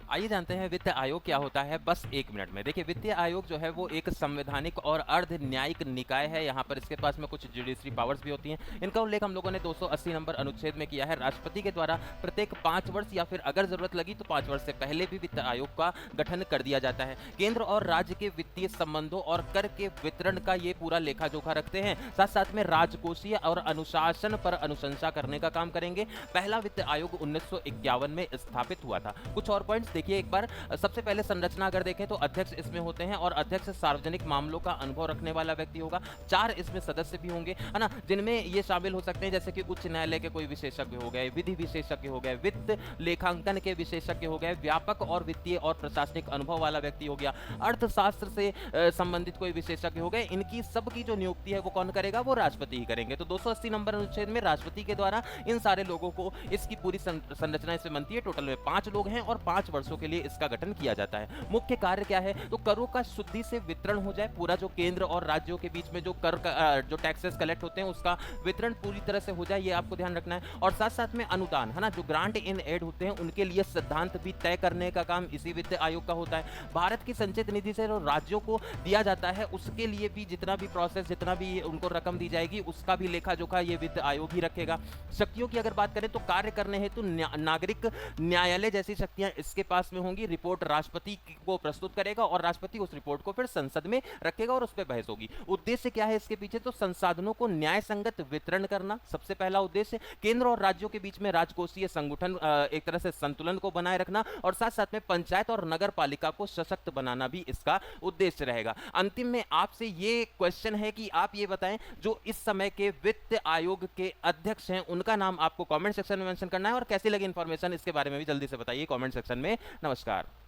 आइए जानते हैं वित्त आयोग क्या होता है बस 1 मिनट में। देखिए वित्तीय आयोग जो है वो एक संवैधानिक और अर्ध न्यायिक निकाय है। यहाँ पर इसके पास में कुछ जुडिशरी पावर्स भी होती हैं। इनका उल्लेख हम लोगों ने 280 नंबर अनुच्छेद में किया है। राष्ट्रपति के द्वारा प्रत्येक 5 वर्ष या फिर अगर जरूरत लगी तो 5 वर्ष से पहले भी वित्त आयोग का गठन कर दिया जाता है। केंद्र और राज्य के वित्तीय संबंधों और कर के वितरण का ये पूरा लेखा जोखा रखते हैं। साथ साथ में राजकोषीय और अनुशासन पर अनुशंसा करने का काम करेंगे। पहला वित्त आयोग 1951 में स्थापित हुआ था। कुछ और पॉइंट्स देखिए एक बार। सबसे पहले संरचना अगर देखें तो अध्यक्ष इसमें होते हैं और अध्यक्ष सार्वजनिक मामलों का अनुभव रखने वाला व्यक्ति होगा। 4 इसमें सदस्य भी होंगे, है ना, जिनमें ये शामिल हो सकते हैं जैसे कि उच्च न्यायालय के कोई विशेषज्ञ हो गए, विधि विशेषज्ञ हो गए, वित्त लेखांकन के विशेषज्ञ हो गए, व्यापक और वित्तीय और प्रशासनिक अनुभव वाला व्यक्ति हो गया, अर्थशास्त्र से संबंधित कोई विशेषज्ञ हो गए। इनकी सबकी जो नियुक्ति है वो कौन करेगा? वो राष्ट्रपति ही करेंगे। तो 280 नंबर अनुच्छेद में राष्ट्रपति के द्वारा इन सारे लोगों को, इसकी पूरी संरचना इसमें बनती है। टोटल में 5 लोग हैं और 5 वर्षों के लिए इसका गठन किया जाता है। मुख्य कार्य क्या है? तो करों का शुद्धि से वितरण हो जाए। पूरा जो केंद्र और राज्यों के बीच में जो कर जो टैक्सेस कलेक्ट होते हैं उसका वितरण पूरी तरह से हो जाए, ये आपको ध्यान रखना है। और साथ साथ में अनुदान, है ना, जो ग्रांट इन एड होते हैं उनके लिए सिद्धांत भी तय करने का काम इसी वित्त आयोग का होता है। भारत की संचित निधि से जो राज्यों को दिया जाता है उसके लिए भी जितना भी प्रोसेस, जितना भी उनको रकम दी जाएगी उसका भी लेखा जोखा ये वित्त आयोग ही रखेगा। शक्तियों की अगर बात करें तो कार्य करने हेतु नागरिक न्यायालय जैसी शक्तियां इसके पास में होंगी। रिपोर्ट राष्ट्रपति को प्रस्तुत करेगा और राष्ट्रपति उस रिपोर्ट को फिर संसद में रखेगा और उस पर बहस होगी। उद्देश्य क्या है इसके पीछे? तो संसाधनों को न्याय संगत वितरण करना सबसे पहला उद्देश्य। केंद्र और राज्यों के बीच में राजकोषीय संगठन, एक तरह से संतुलन को बनाए रखना, और साथ साथ में पंचायत और नगर पालिका को सशक्त बनाना भी इसका उद्देश्य रहेगा। अंतिम में आपसे ये क्वेश्चन है कि आप ये बताएं जो इस समय के वित्त आयोग के अध्यक्ष हैं उनका नाम आपको कमेंट सेक्शन में मेंशन करना है। और कैसी लगी इंफॉर्मेशन इसके बारे में भी जल्दी से बताइए कमेंट सेक्शन में। नमस्कार।